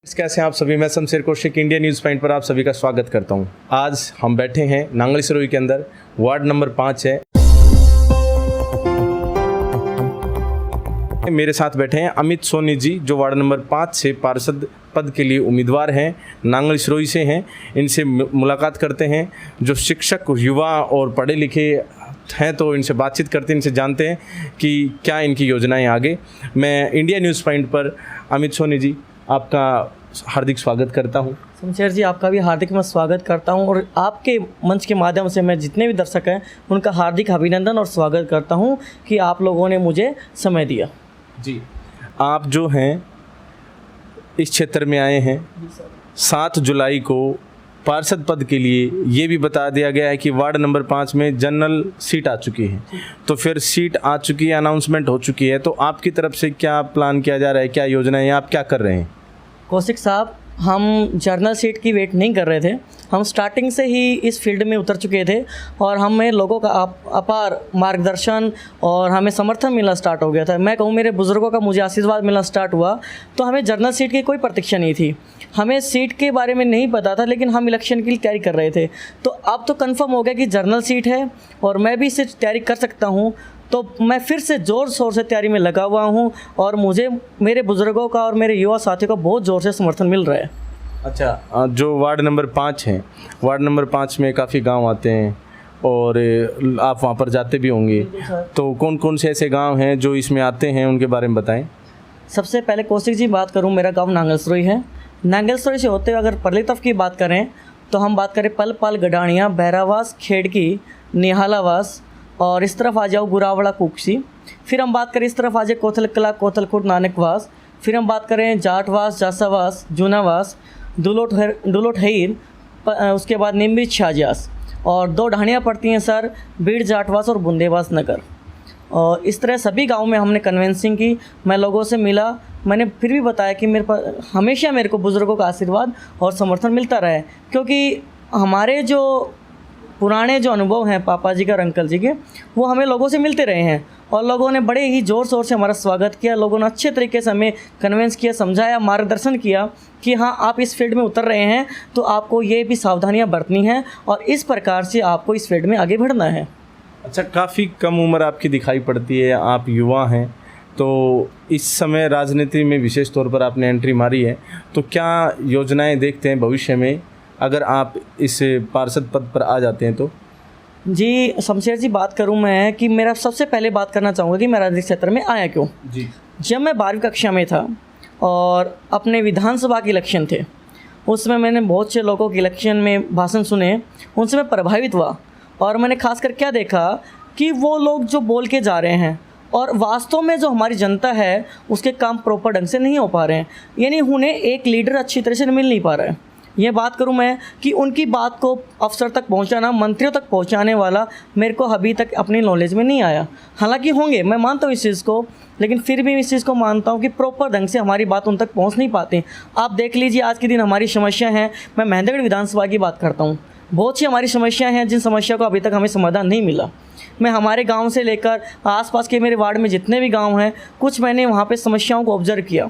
कैसे हैं आप सभी। मैं Shamsher Kaushik India news point पर आप सभी का स्वागत करता हूं। आज हम बैठे हैं नांगल सिरोही के अंदर, वार्ड नंबर 5 है। मेरे साथ बैठे हैं अमित सोनी जी, जो वार्ड नंबर 5 से पार्षद पद के लिए उम्मीदवार हैं, नांगल सिरोही से हैं। इनसे मुलाकात करते हैं। जो शिक्षक, युवा और पढ़े लिखे हैं तो इनसे बातचीत करते हैं, इनसे जानते हैं कि क्या इनकी योजनाएं आगे। मैं इंडिया न्यूज़ पॉइंट पर अमित सोनी जी आपका हार्दिक स्वागत करता हूं। शमशेर जी, आपका भी हार्दिक मैं स्वागत करता हूं और आपके मंच के माध्यम से मैं जितने भी दर्शक हैं उनका हार्दिक अभिनंदन और स्वागत करता हूं कि आप लोगों ने मुझे समय दिया। जी, आप जो हैं इस क्षेत्र में आए हैं। 7 जुलाई को पार्षद पद के लिए ये भी बता दिया गया है कि वार्ड नंबर 5 में जनरल सीट आ चुकी है, तो फिर सीट आ चुकी है, अनाउंसमेंट हो चुकी है, तो आपकी तरफ से क्या प्लान किया जा रहा है, क्या योजनाएं, आप क्या कर रहे हैं? कौशिक साहब, हम जर्नल सीट की वेट नहीं कर रहे थे। हम स्टार्टिंग से ही इस फील्ड में उतर चुके थे और हमें लोगों का अपार मार्गदर्शन और हमें समर्थन मिलना स्टार्ट हो गया था। मैं कहूँ मेरे बुज़ुर्गों का मुझे आशीर्वाद मिलना स्टार्ट हुआ, तो हमें जर्नल सीट की कोई प्रतीक्षा नहीं थी। हमें सीट के बारे में नहीं पता था, लेकिन हम इलेक्शन की तैयारी कर रहे थे। तो अब तो कंफर्म हो गया कि जर्नल सीट है और मैं भी इससे तैयारी कर सकता हूँ। तो मैं फिर से ज़ोर शोर से तैयारी में लगा हुआ हूँ और मुझे मेरे बुज़ुर्गों का और मेरे युवा साथियों का बहुत ज़ोर से समर्थन मिल रहा है। अच्छा, जो वार्ड नंबर 5 है, वार्ड नंबर 5 में काफ़ी गांव आते हैं और आप वहां पर जाते भी होंगे, तो कौन कौन से ऐसे गांव हैं जो इसमें आते हैं, उनके बारे में बताएं। सबसे पहले कौशिक जी बात करूं, मेरा गांव नांगल सिरोही है। नांगल सिरोही से होते हुए अगर परली तरफ की बात करें तो हम बात करें पलपाल, गडानिया, बैरावास, खेड़की, निहालावास और इस तरफ आ जाओ गुरावड़ा, कुक्सी। फिर हम बात करें इस तरफ आ जाए कोथल कला, कोथलखुट, नानकवास। फिर हम बात करें जाटवास, जासावास, जूनावास, दुलोट हईर, उसके बाद निम्बी, छाजास और 2 ढाणियाँ पड़ती हैं सर, बीड़, जाटवास और बुंदेवास नगर। और इस तरह सभी गाँव में हमने कन्वेंसिंग की। मैं लोगों से मिला, मैंने फिर भी बताया कि मेरे पास हमेशा मेरे को बुज़ुर्गों का आशीर्वाद और समर्थन मिलता रहा है, क्योंकि हमारे जो पुराने जो अनुभव हैं पापा जी का और अंकल जी के, वो हमें लोगों से मिलते रहे हैं और लोगों ने बड़े ही ज़ोर शोर से हमारा स्वागत किया। लोगों ने अच्छे तरीके से हमें कन्विंस किया, समझाया, मार्गदर्शन किया कि हाँ, आप इस फील्ड में उतर रहे हैं तो आपको ये भी सावधानियां बरतनी हैं और इस प्रकार से आपको इस फील्ड में आगे बढ़ना है। अच्छा, काफ़ी कम उम्र आपकी दिखाई पड़ती है, आप युवा हैं, तो इस समय राजनीति में विशेष तौर पर आपने एंट्री मारी है, तो क्या योजनाएँ देखते हैं भविष्य में अगर आप इस पार्षद पद पर आ जाते हैं तो? जी शमशेर जी, बात करूं मैं कि मेरा सबसे पहले बात करना चाहूँगा कि मैं राजनीतिक क्षेत्र में आया क्यों। जी, जब मैं 12वीं कक्षा में था और अपने विधानसभा के इलेक्शन थे, उसमें मैंने बहुत से लोगों के इलेक्शन में भाषण सुने, उनसे मैं प्रभावित हुआ और मैंने खासकर क्या देखा कि वो लोग जो बोल के जा रहे हैं और वास्तव में जो हमारी जनता है उसके काम प्रॉपर ढंग से नहीं हो पा रहे हैं, यानी उन्हें एक लीडर अच्छी तरह से मिल नहीं पा रहा है। ये बात करूं मैं कि उनकी बात को अफसर तक पहुंचाना, मंत्रियों तक पहुंचाने वाला मेरे को अभी तक अपनी नॉलेज में नहीं आया। हालांकि होंगे, मैं मानता हूं इस चीज़ को, लेकिन फिर भी इस चीज़ को मानता हूं कि प्रॉपर ढंग से हमारी बात उन तक पहुंच नहीं पाती। आप देख लीजिए, आज के दिन हमारी समस्या हैं, मैं महेंद्रगढ़ विधानसभा की बात करता हूँ, बहुत सी हमारी समस्याएँ हैं जिन समस्या को अभी तक हमें समाधान नहीं मिला। मैं हमारे गाँव से लेकर आसपास के मेरे वार्ड में जितने भी गाँव हैं, कुछ मैंने वहाँ पर समस्याओं को ऑब्जर्व किया।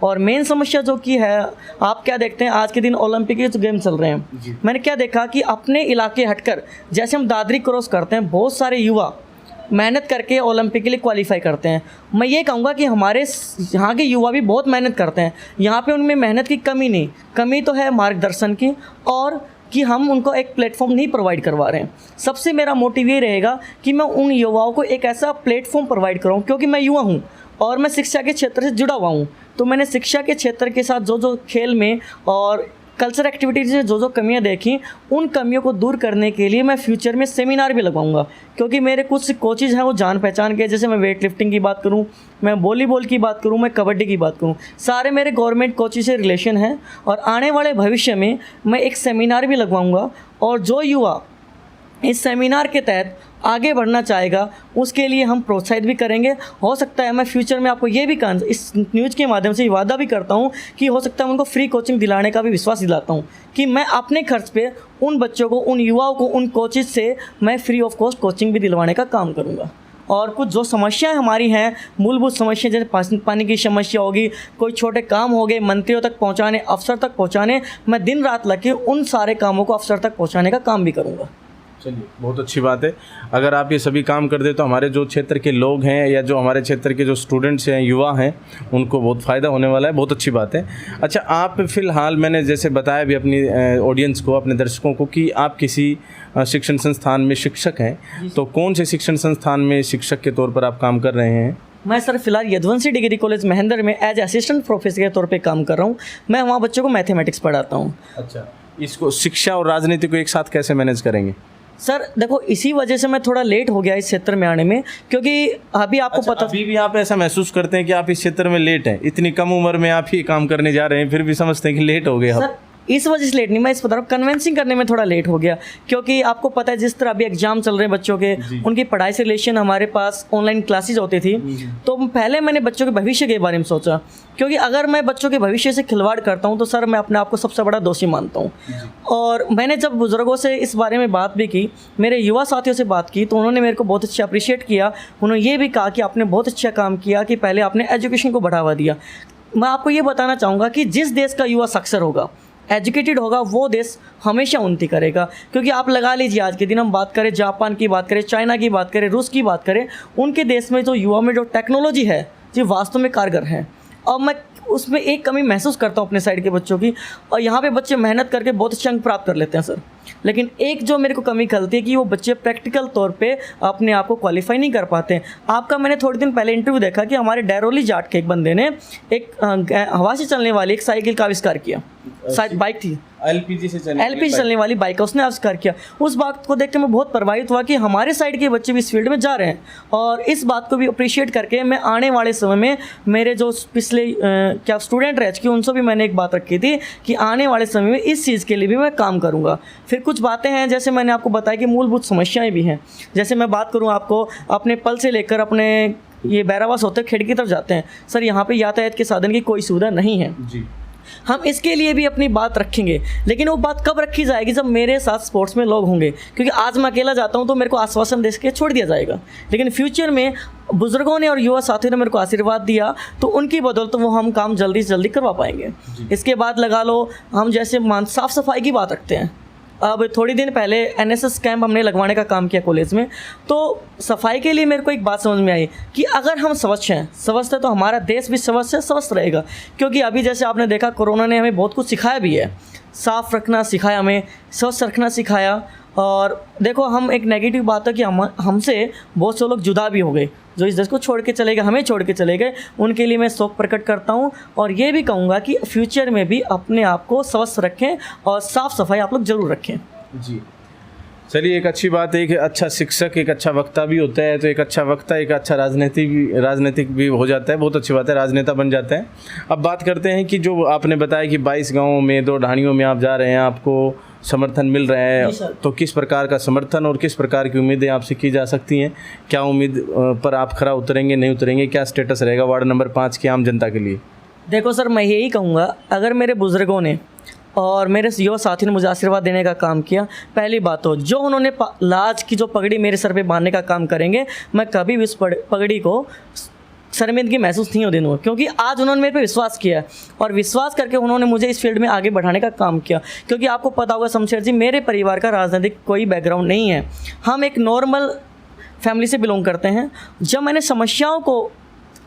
और मेन समस्या जो की है, आप क्या देखते हैं, आज के दिन ओलंपिक के जो गेम चल रहे हैं, मैंने क्या देखा कि अपने इलाके हटकर जैसे हम दादरी क्रॉस करते हैं, बहुत सारे युवा मेहनत करके ओलंपिक के लिए क्वालिफाई करते हैं। मैं ये कहूँगा कि हमारे यहाँ के युवा भी बहुत मेहनत करते हैं, यहाँ पे उनमें मेहनत की कमी नहीं, कमी तो है मार्गदर्शन की और कि हम उनको एक प्लेटफॉर्म नहीं प्रोवाइड करवा रहे हैं। सबसे मेरा मोटिव ये रहेगा कि मैं उन युवाओं को एक ऐसा प्लेटफॉर्म प्रोवाइड कराऊँ, क्योंकि मैं युवा हूँ और मैं शिक्षा के क्षेत्र से जुड़ा हुआ हूँ। तो मैंने शिक्षा के क्षेत्र के साथ जो खेल में और कल्चर एक्टिविटीज़ में जो कमियां देखी, उन कमियों को दूर करने के लिए मैं फ्यूचर में सेमिनार भी लगवाऊंगा, क्योंकि मेरे कुछ कोचेज़ हैं वो जान पहचान के, जैसे मैं वेट लिफ्टिंग की बात करूं, मैं वॉलीबॉल की बात करूं, मैं कबड्डी की बात करूं, सारे मेरे गवर्नमेंट कोचेज से रिलेशन है और आने वाले भविष्य में मैं एक सेमिनार भी लगवाऊँगा और जो युवा इस सेमिनार के तहत आगे बढ़ना चाहेगा उसके लिए हम प्रोत्साहित भी करेंगे। हो सकता है मैं फ्यूचर में आपको ये भी इस न्यूज़ के माध्यम से वादा भी करता हूँ कि हो सकता है उनको फ्री कोचिंग दिलाने का भी विश्वास दिलाता हूँ कि मैं अपने खर्च पे उन बच्चों को, उन युवाओं को, उन कोचेज से मैं फ्री ऑफ कॉस्ट कोचिंग भी दिलवाने का काम करूँगा। और कुछ जो समस्याएं हमारी हैं, मूलभूत समस्याएं जैसे पानी की समस्या होगी, कोई छोटे काम हो गए मंत्रियों तक पहुंचाने, अफसर तक पहुंचाने, मैं दिन रात लग के उन सारे कामों को अफसर तक पहुंचाने का काम भी करूंगा। चलिए, बहुत अच्छी बात है। अगर आप ये सभी काम कर दे तो हमारे जो क्षेत्र के लोग हैं या जो हमारे क्षेत्र के जो स्टूडेंट्स हैं, युवा हैं, उनको बहुत फ़ायदा होने वाला है। बहुत अच्छी बात है। अच्छा, आप फ़िलहाल, मैंने जैसे बताया भी अपनी ऑडियंस को, अपने दर्शकों को, कि आप किसी शिक्षण संस्थान में शिक्षक हैं, तो कौन से शिक्षण संस्थान में शिक्षक के तौर पर आप काम कर रहे हैं? मैं सर फिलहाल यदुवंशी डिग्री कॉलेज महेंद्र में एज असिस्टेंट प्रोफेसर के तौर पे काम कर रहा हूँ। मैं वहाँ बच्चों को मैथमेटिक्स पढ़ाता हूँ। अच्छा, इसको शिक्षा और राजनीति को एक साथ कैसे मैनेज करेंगे? सर देखो, इसी वजह से मैं थोड़ा लेट हो गया इस क्षेत्र में आने में, क्योंकि अभी आपको पता, अभी भी आप ऐसा महसूस करते हैं कि आप इस क्षेत्र में लेट हैं? इतनी कम उम्र में आप ही काम करने जा रहे हैं, फिर भी समझते हैं कि लेट हो गए आप? सर इस वजह से लेट नहीं, मैं इस बता रहा हूँ, कन्विंसिंग करने में थोड़ा लेट हो गया, क्योंकि आपको पता है जिस तरह अभी एग्जाम चल रहे हैं बच्चों के, उनकी पढ़ाई से रिलेशन हमारे पास ऑनलाइन क्लासेज होती थी। तो पहले मैंने बच्चों के भविष्य के बारे में सोचा, क्योंकि अगर मैं बच्चों के भविष्य से खिलवाड़ करता हूँ तो सर मैं अपने आप को सबसे बड़ा दोषी मानता हूँ। और मैंने जब बुज़ुर्गों से इस बारे में बात भी की, मेरे युवा साथियों से बात की, तो उन्होंने मेरे को बहुत अच्छा अप्रिशिएट किया। उन्होंने ये भी कहा कि आपने बहुत अच्छा काम किया कि पहले आपने एजुकेशन को बढ़ावा दिया। मैं आपको ये बताना चाहूँगा कि जिस देश का युवा साक्षर होगा, एजुकेटेड होगा, वो देश हमेशा उन्नति करेगा। क्योंकि आप लगा लीजिए, आज के दिन हम बात करें जापान की, बात करें चाइना की, बात करें रूस की, बात करें, उनके देश में जो युवा में जो टेक्नोलॉजी है जो वास्तव में कारगर है। और मैं उसमें एक कमी महसूस करता हूँ अपने साइड के बच्चों की, और यहाँ पे बच्चे मेहनत करके बहुत अच्छे अंक प्राप्त कर लेते हैं सर। लेकिन एक जो मेरे को कमी खलती है कि वो बच्चे प्रैक्टिकल तौर पे अपने आप को क्वालिफाई नहीं कर पाते हैं। आपका मैंने थोड़े दिन पहले इंटरव्यू देखा कि हमारे डैरोली जाट के एक बंदे ने एक हवा से चलने वाली एक साइकिल का आविष्कार किया। शायद बाइक थी, एलपीजी से चलने वाली बाइक का उसने आविष्कार किया। उस बात को देख के मैं बहुत प्रभावित हुआ कि हमारे साइड के बच्चे भी इस फील्ड में जा रहे हैं। और इस बात को भी अप्रिशिएट करके मैं आने वाले समय में मेरे जो पिछले क्या स्टूडेंट रह चुके, उनसे भी मैंने एक बात रखी थी कि आने वाले समय में इस चीज़ के लिए भी मैं काम करूँगा। फिर कुछ बातें हैं, जैसे मैंने आपको बताया कि मूलभूत समस्याएँ भी हैं। जैसे मैं बात करूँ आपको, अपने पल से लेकर अपने ये बैरावास होते खिड़की की तरफ जाते हैं सर, यहाँ पे यातायात के साधन की कोई सुविधा नहीं है जी। हम इसके लिए भी अपनी बात रखेंगे, लेकिन वो बात कब रखी जाएगी? जब मेरे साथ स्पोर्ट्स में लोग होंगे। क्योंकि आज मैं अकेला जाता हूँ तो मेरे को आश्वासन दे के छोड़ दिया जाएगा, लेकिन फ्यूचर में बुजुर्गों ने और युवा साथियों ने मेरे को आशीर्वाद दिया तो उनकी बदौलत वो हम काम जल्दी से जल्दी करवा पाएंगे। इसके बाद लगा लो, हम जैसे साफ़ सफाई की बात रखते हैं। अब थोड़ी दिन पहले एनएसएस कैंप हमने लगवाने का काम किया कॉलेज में, तो सफाई के लिए मेरे को एक बात समझ में आई कि अगर हम स्वच्छ हैं, स्वस्थ है, तो हमारा देश भी स्वच्छ है, स्वस्थ रहेगा। क्योंकि अभी जैसे आपने देखा, कोरोना ने हमें बहुत कुछ सिखाया भी है। साफ़ रखना सिखाया, हमें स्वच्छ रखना सिखाया। और देखो, हम एक नेगेटिव बात है कि हमसे बहुत से लोग जुदा भी हो गए, जो इस देश को छोड़ के चले गए, हमें छोड़ के चले गए। उनके लिए मैं शोक प्रकट करता हूं और ये भी कहूँगा कि फ्यूचर में भी अपने आप को स्वस्थ रखें और साफ़ सफाई आप लोग ज़रूर रखें जी। चलिए, एक अच्छी बात है कि अच्छा शिक्षक एक अच्छा वक्ता भी होता है, तो एक अच्छा वक्ता एक अच्छा राजनीतिक भी हो जाता है। बहुत अच्छी बात है, राजनेता बन जाता है। अब बात करते हैं कि जो आपने बताया कि 22 गाँवों में 2 ढाणियों में आप जा रहे हैं, आपको समर्थन मिल रहा है, तो किस प्रकार का समर्थन और किस प्रकार की उम्मीदें आपसे की जा सकती हैं? क्या उम्मीद पर आप खरा उतरेंगे, नहीं उतरेंगे? क्या स्टेटस रहेगा वार्ड नंबर 5 की आम जनता के लिए? देखो सर, मैं यही कहूँगा, अगर मेरे बुज़ुर्गों ने और मेरे युवा साथी ने मुझे आशीर्वाद देने का काम किया, पहली बात तो जो उन्होंने लाज की जो पगड़ी मेरे सर पे बांधने का काम करेंगे, मैं कभी भी उस पगड़ी को शर्मिंदगी महसूस नहीं होने दूँगा। क्योंकि आज उन्होंने मेरे पे विश्वास किया और विश्वास करके उन्होंने मुझे इस फील्ड में आगे बढ़ाने का काम किया। क्योंकि आपको पता होगा शमशेर जी, मेरे परिवार का राजनीतिक कोई बैकग्राउंड नहीं है, हम एक नॉर्मल फैमिली से बिलोंग करते हैं। जब मैंने समस्याओं को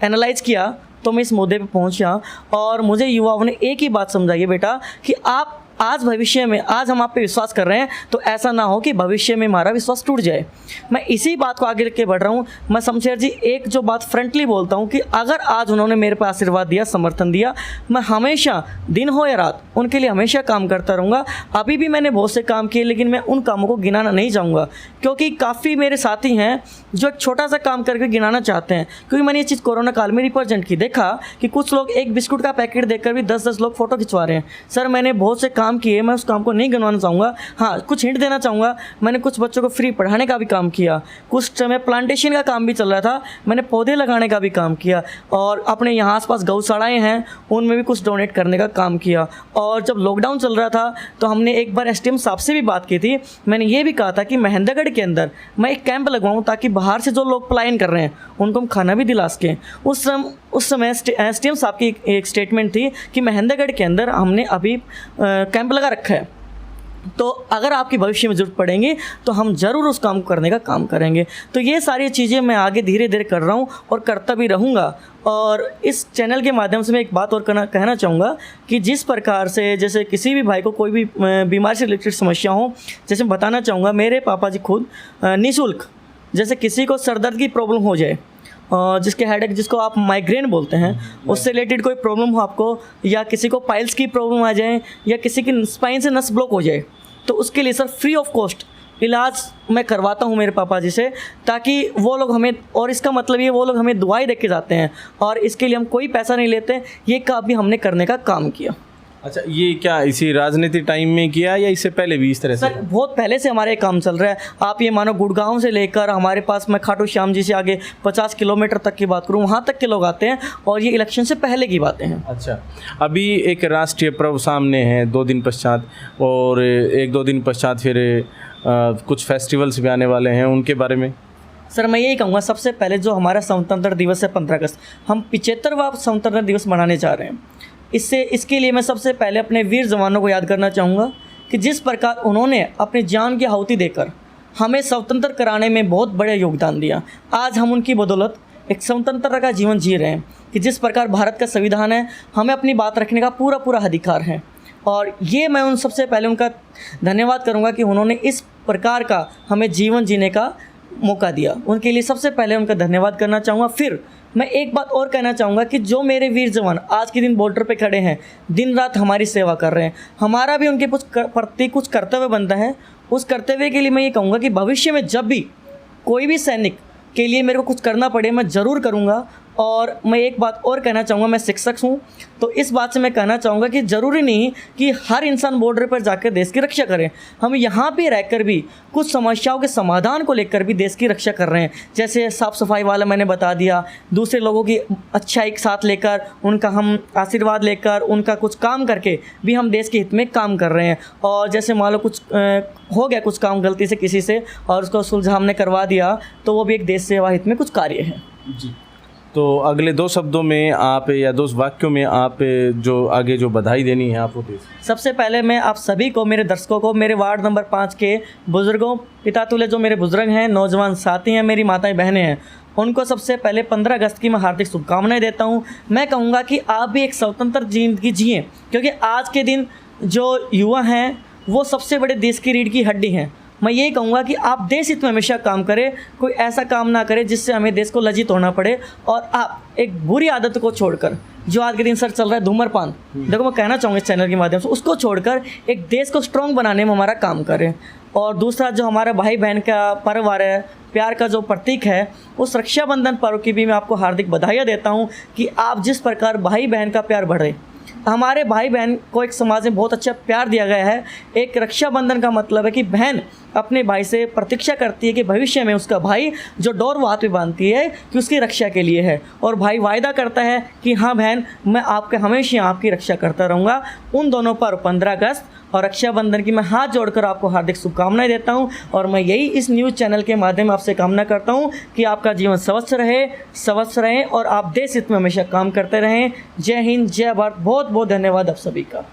एनालाइज किया तो मैं इस मुद्दे पे पहुंचा और मुझे युवाओं ने एक ही बात समझाई है, बेटा, कि आप आज भविष्य में, आज हम आप पे विश्वास कर रहे हैं तो ऐसा ना हो कि भविष्य में हमारा विश्वास टूट जाए। मैं इसी बात को आगे रख के बढ़ रहा हूँ। मैं शमशेर जी एक जो बात फ्रंटली बोलता हूँ कि अगर आज उन्होंने मेरे पे आशीर्वाद दिया, समर्थन दिया, मैं हमेशा दिन हो या रात उनके लिए हमेशा काम करता रहूँगा। अभी भी मैंने बहुत से काम किए, लेकिन मैं उन कामों को गिनाना नहीं चाहूँगा, क्योंकि काफ़ी मेरे साथी हैं जो एक छोटा सा काम करके गिनाना चाहते हैं। क्योंकि मैंने ये चीज़ कोरोना काल में रिप्रेजेंट की, देखा कि कुछ लोग एक बिस्कुट का पैकेट देखकर भी 10-10 लोग फ़ोटो खिंचवा रहे हैं। सर, मैंने बहुत से काम काम किए, मैं उस काम को नहीं गिनवाना चाहूँगा। हाँ, कुछ हिंट देना चाहूँगा, मैंने कुछ बच्चों को फ्री पढ़ाने का भी काम किया, कुछ समय प्लांटेशन का काम भी चल रहा था, मैंने पौधे लगाने का भी काम किया, और अपने यहाँ आसपास गौशालाएँ हैं उनमें भी कुछ डोनेट करने का काम किया। और जब लॉकडाउन चल रहा था तो हमने एक बार एसडीएम साहब से भी बात की थी। मैंने ये भी कहा था कि महेंद्रगढ़ के अंदर मैं एक कैंप लगवाऊँ ताकि बाहर से जो लोग पलायन कर रहे हैं उनको हम खाना भी दिला सकें। उस समय एसडीएम साहब की एक स्टेटमेंट थी कि महेंद्रगढ़ के अंदर हमने अभी कैंप लगा रखा है, तो अगर आपकी भविष्य में ज़रूरत पड़ेगी तो हम ज़रूर उस काम को करने का काम करेंगे। तो ये सारी चीज़ें मैं आगे धीरे धीरे कर रहा हूँ और करता भी रहूँगा। और इस चैनल के माध्यम से मैं एक बात और कहना चाहूँगा कि जिस प्रकार से जैसे किसी भी भाई को कोई भी बीमारी से रिलेटेड समस्या हो, जैसे बताना चाहूँगा मेरे पापा जी खुद निःशुल्क, जैसे किसी को सर दर्द की प्रॉब्लम हो जाए, जिसके हेडेक, जिसको आप माइग्रेन बोलते हैं, उससे रिलेटेड कोई प्रॉब्लम हो आपको, या किसी को पाइल्स की प्रॉब्लम आ जाए, या किसी की स्पाइन से नस ब्लॉक हो जाए, तो उसके लिए सर फ्री ऑफ कॉस्ट इलाज मैं करवाता हूँ मेरे पापा जी से, ताकि वो लोग हमें, और इसका मतलब ये वो लोग हमें दुआएं दे के जाते हैं और इसके लिए हम कोई पैसा नहीं लेते। ये काम भी हमने करने का काम किया। अच्छा, ये क्या इसी राजनीति टाइम में किया या इससे पहले भी इस तरह से? सर बहुत पहले से हमारे काम चल रहा है। आप ये मानो गुड़गांव से लेकर हमारे पास, मैं खाटू श्याम जी से आगे 50 किलोमीटर तक की बात करूँ, वहाँ तक के लोग आते हैं, और ये इलेक्शन से पहले की बातें हैं। अच्छा, अभी एक राष्ट्रीय पर्व सामने है 2 दिन पश्चात, और 1-2 दिन पश्चात फिर कुछ फेस्टिवल्स भी आने वाले हैं, उनके बारे में? सर मैं यही कहूँगा, सबसे पहले जो हमारा स्वतंत्रता दिवस है 15 अगस्त, हम 75वां स्वतंत्रता दिवस मनाने जा रहे हैं। इसके लिए मैं सबसे पहले अपने वीर जवानों को याद करना चाहूँगा कि जिस प्रकार उन्होंने अपनी जान की आहुति देकर हमें स्वतंत्र कराने में बहुत बड़ा योगदान दिया। आज हम उनकी बदौलत एक स्वतंत्रता का जीवन जी रहे हैं कि जिस प्रकार भारत का संविधान है, हमें अपनी बात रखने का पूरा अधिकार है। और ये मैं उन सबसे पहले उनका धन्यवाद करूँगा कि उन्होंने इस प्रकार का हमें जीवन जीने का मौका दिया। उनके लिए सबसे पहले उनका धन्यवाद करना चाहूँगा। फिर मैं एक बात और कहना चाहूँगा कि जो मेरे वीर जवान आज के दिन बॉर्डर पे खड़े हैं, दिन रात हमारी सेवा कर रहे हैं, हमारा भी उनके प्रति कुछ कर्तव्य बनता है। उस कर्तव्य के लिए मैं ये कहूँगा कि भविष्य में जब भी कोई भी सैनिक के लिए मेरे को कुछ करना पड़े, मैं ज़रूर करूँगा। और मैं एक बात और कहना चाहूँगा, मैं शिक्षक हूँ, तो इस बात से मैं कहना चाहूँगा कि ज़रूरी नहीं कि हर इंसान बॉर्डर पर जाकर देश की रक्षा करे। हम यहाँ पे रहकर भी कुछ समस्याओं के समाधान को लेकर भी देश की रक्षा कर रहे हैं। जैसे साफ़ सफाई वाला मैंने बता दिया, दूसरे लोगों की अच्छाई के साथ लेकर, उनका हम आशीर्वाद लेकर, उनका कुछ काम करके भी हम देश के हित में काम कर रहे हैं। और जैसे मान लो कुछ हो गया कुछ काम गलती से किसी से और उसको सुलझा हमने करवा दिया, तो वो भी एक देश सेवा हित में कुछ कार्य है। जी, तो अगले 2 शब्दों में आप या 2 वाक्यों में आप जो आगे जो बधाई देनी है आपको? सबसे पहले मैं आप सभी को, मेरे दर्शकों को, मेरे वार्ड नंबर 5 के बुज़ुर्गों, पिता तुल्य जो मेरे बुज़ुर्ग हैं, नौजवान साथी हैं, मेरी माताएं बहनें हैं, उनको सबसे पहले 15 अगस्त की मैं हार्दिक शुभकामनाएं देता हूं। मैं कहूँगा कि आप भी एक स्वतंत्र जिंदगी जिएँ, क्योंकि आज के दिन जो युवा हैं वो सबसे बड़े देश की रीढ़ की हड्डी हैं। मैं यही कहूँगा कि आप देश हित में हमेशा काम करें, कोई ऐसा काम ना करें जिससे हमें देश को लज्जित होना पड़े। और आप एक बुरी आदत को छोड़कर, जो आज के दिन सर चल रहा है धूम्रपान, देखो मैं कहना चाहूँगा इस चैनल के माध्यम से, उसको छोड़कर एक देश को स्ट्रॉन्ग बनाने में हमारा काम करें। और दूसरा जो हमारा भाई बहन का पर्व आ रहा है, प्यार का जो प्रतीक है, उस रक्षाबंधन पर्व की भी मैं आपको हार्दिक बधाइयाँ देता हूँ कि आप जिस प्रकार भाई बहन का प्यार बढ़े, हमारे भाई बहन को एक समाज में बहुत अच्छा प्यार दिया गया है। एक रक्षाबंधन का मतलब है कि बहन अपने भाई से प्रतीक्षा करती है कि भविष्य में उसका भाई जो डोर वो हाथ में बांधती है कि उसकी रक्षा के लिए है, और भाई वायदा करता है कि हाँ बहन, मैं आपके हमेशा आपकी रक्षा करता रहूँगा। उन दोनों पर 15 अगस्त और रक्षाबंधन की मैं हाथ जोड़कर आपको हार्दिक शुभकामनाएं देता हूं। और मैं यही इस न्यूज़ चैनल के माध्यम में आपसे कामना करता हूं कि आपका जीवन स्वस्थ रहे और आप देश हित में हमेशा काम करते रहें। जय हिंद, जय भारत। बहुत बहुत धन्यवाद आप सभी का।